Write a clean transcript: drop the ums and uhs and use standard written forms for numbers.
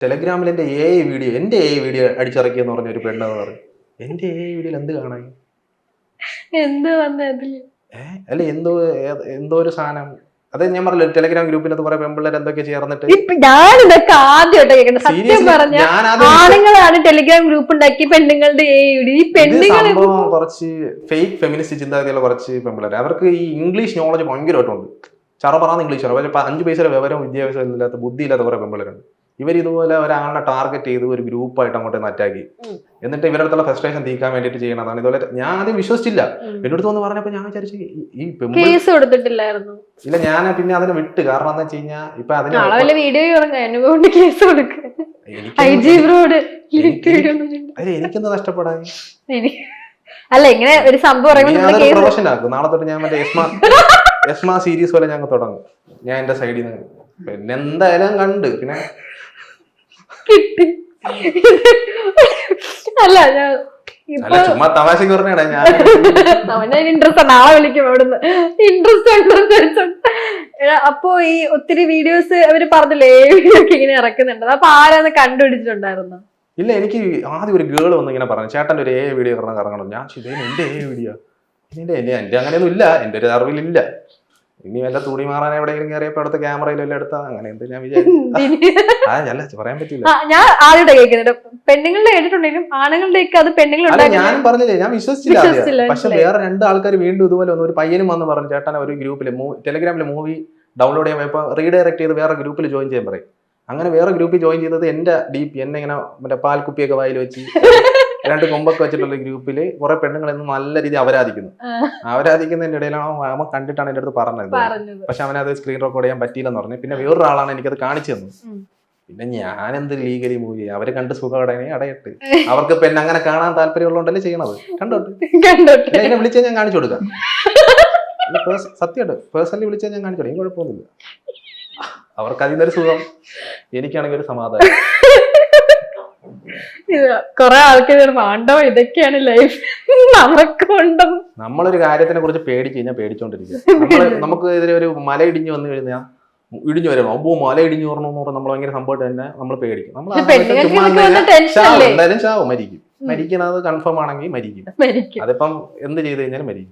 ടെലഗ്രാമിൽ എന്റെ വീഡിയോ അടിച്ചിറക്കിയെന്ന് പറഞ്ഞ ഒരു പെണ്ണെന്ന് പറഞ്ഞു. എന്റെ വീഡിയോയിൽ എന്ത് കാണാൻ? എന്ത് വന്നതില്? അല്ല എന്തോ ഒരു സാധനം. അതെ ഞാൻ പറഞ്ഞില്ല, ടെലഗ്രാം ഗ്രൂപ്പിനകത്ത് കുറെ പെൺപിള്ളേർ എന്തൊക്കെ ചേർന്നിട്ട്. ഞാനിതൊക്കെ ആദ്യമായിട്ട് കേൾക്കുന്നത്. സത്യം പറഞ്ഞ ആണുങ്ങളാണ് ടെലിഗ്രാം ഗ്രൂപ്പ് ഉണ്ടാക്കി പെണ്ണുങ്ങളുടെ ഈ പെണ്ണുങ്ങൾ കുറച്ച് ഫേക്ക് ഫെമിനിസ്റ്റ് ചിന്താഗതിയുള്ള കുറച്ച് പെൺപിള്ളേർ. അവർക്ക് ഈ ഇംഗ്ലീഷ് നോളജ് ഭയങ്കരമായിട്ടുണ്ട്. ചറപറാന്ന് ഇംഗ്ലീഷാണ്. പക്ഷെ 5 പൈസ വിവരവും വിദ്യാഭ്യാസം ഇല്ലാത്ത ബുദ്ധിയില്ലാത്ത കുറെ പെൺപിള്ളേരുണ്ട്. ഇവർ ഇതുപോലെ ഒരാളിനെ ടാർഗറ്റ് ചെയ്ത് ഒരു ഗ്രൂപ്പായിട്ട് അങ്ങോട്ട് അറ്റാക്ക്, എന്നിട്ട് ഇവരുടെ അടുത്തുള്ള ഫ്രസ്ട്രേഷൻ തീക്കാൻ വേണ്ടിയിട്ട് ചെയ്യണതാണ്. ഇതുപോലെ ഞാൻ ആദ്യം വിശ്വസിച്ചില്ല. എന്നോട് തോന്നുന്നു പറഞ്ഞപ്പോ ഞാൻ വിചാരിച്ചു ഈ കേസ് കൊടുത്തിട്ടില്ലായിരുന്നു. ഇല്ല, ഞാൻ പിന്നെ അതിനെ വിട്ട്. കാരണം എന്താ വെച്ച് കഴിഞ്ഞാൽ ഇപ്പൊ അതിന് വീഡിയോ കേസ് എനിക്കെന്താ നഷ്ടപ്പെടാൻ? അല്ല ഇങ്ങനെ ഒരു സംഭവം പ്രൊഫഷൻ ആക്കും. നാളെ തൊട്ട് ഞാൻ മറ്റേ എസ്മ സീരീസ് പോലെ ഞങ്ങൾ തുടങ്ങും. ഞാൻ എന്റെ സൈഡിൽ നിന്ന് പിന്നെ എന്തായാലും കണ്ട് പിന്നെ അല്ല ചുമ്മാ തമാശക്ക് പറഞ്ഞാ ഞാൻ ഇൻട്രസ്റ്റ് നാളെ വിളിക്കും അവിടുന്ന്. ഇൻട്രസ്റ്റ് അപ്പൊ ഈ ഒത്തിരി വീഡിയോസ് അവര് പറഞ്ഞില്ലേ ഇങ്ങനെ ഇറക്കുന്നുണ്ട്. അപ്പൊ ആരാന്ന് കണ്ടുപിടിച്ചിട്ടുണ്ടായിരുന്നു? ഇല്ല, എനിക്ക് ആദ്യം ഒരു ഗേള് വന്ന് ഇങ്ങനെ പറഞ്ഞു, ചേട്ടന്റെ ഒരു വീഡിയോ ഇറങ്ങണം. ഞാൻ എന്റെ വീഡിയോ എന്റെ അങ്ങനെയൊന്നും ഇല്ല, എന്റെ ഒരു അറിവിലില്ല. ഇനി വല്ല തുണി മാറാൻ എവിടെയെങ്കിലും കയറിയപ്പോ അടുത്ത ക്യാമറയിലെല്ലാം എടുത്താ അങ്ങനെ എന്ത് ഞാൻ വിചാരിച്ചു. പറയാൻ പറ്റില്ല. ഞാൻ ആദ്യമായിട്ട് കേൾക്കുന്നുണ്ട്. പെണ്ണുങ്ങളുടെ കേട്ടിട്ടുണ്ടെങ്കിലും ആണുങ്ങളുടെ അത് പെണ്ണുങ്ങളുടെ ഞാനും പറഞ്ഞില്ലേ, ഞാൻ വിശ്വസിച്ചില്ല. പക്ഷെ വേറെ 2 ആൾക്കാർ വീണ്ടും ഇതുപോലെ വന്നു. ഒരു പയ്യനും വന്ന് പറഞ്ഞു, ചേട്ടൻ ഒരു ഗ്രൂപ്പിൽ ടെലഗ്രാമിലെ മൂവി ഡൗൺലോഡ് ചെയ്യാൻ പോയപ്പോ റീഡയറക്ട് ചെയ്ത് വേറെ ഗ്രൂപ്പിൽ ജോയിൻ ചെയ്യാൻ പറയും. അങ്ങനെ വേറെ ഗ്രൂപ്പിൽ ജോയിൻ ചെയ്തത് എന്റെ DP എന്നെ ഇങ്ങനെ മറ്റേ പാൽക്കുപ്പിയൊക്കെ വായിൽ വെച്ച് 2 കൊമ്പൊക്കെ വെച്ചിട്ടുള്ള ഗ്രൂപ്പില് കുറെ പെണ്ണുങ്ങളെന്ന് നല്ല രീതിയിൽ അവരാധിക്കുന്നതിന്റെ ഇടയിലാണ് അവൻ കണ്ടിട്ടാണ് എന്റെ അടുത്ത് പറഞ്ഞത്. പക്ഷെ അവനത് സ്ക്രീൻ റെക്കോർഡ് ചെയ്യാൻ പറ്റിയില്ലെന്ന് പറഞ്ഞു. പിന്നെ വേറൊരാളാണ് എനിക്കത് കാണിച്ചു തന്നത്. പിന്നെ ഞാൻ എന്ത് ലീഗലി മൂവ് ചെയ്യാം? അവര് കണ്ട് സുഖം അടയട്ട്. അവർക്ക് പിന്നെ അങ്ങനെ കാണാൻ താല്പര്യമുള്ളതുകൊണ്ടല്ലേ ചെയ്യണത്. കണ്ടോട്ട് എന്നെ വിളിച്ചാൽ ഞാൻ കാണിച്ചു കൊടുക്കാം. സത്യമായിട്ട് പേഴ്സണലി വിളിച്ചാൽ ഞാൻ കാണിച്ചു കൊടുക്കും. കുഴപ്പമൊന്നുമില്ല. അവർക്ക് അതിനൊരു സുഖം, എനിക്കാണെങ്കിൽ ഒരു സമാധാനം. കൊറേ ആൾക്കാർ മാണ്ടോ ഇതൊക്കെയാണ് ലൈഫ്. നമ്മളൊരു കാര്യത്തിനെ കുറിച്ച് പേടിച്ച് കഴിഞ്ഞാൽ പേടിച്ചോണ്ടിരിക്കും. നമുക്ക് എതിരെ ഒരു മല ഇടിഞ്ഞു വന്നു കഴിഞ്ഞാൽ ഇടിഞ്ഞു വരണം, അമ്പോ മല ഇടിഞ്ഞു വരണമെന്ന് പറഞ്ഞാൽ നമ്മൾ ഭയങ്കര സംഭവമായിട്ട് തന്നെ നമ്മൾ പേടിക്കും. നമ്മൾ എന്തായാലും ചാവും, മരിക്കും. മരിക്കണത് കൺഫേം ആണെങ്കിൽ മരിക്കും. അതിപ്പം എന്ത് ചെയ്ത് കഴിഞ്ഞാലും മരിക്കും.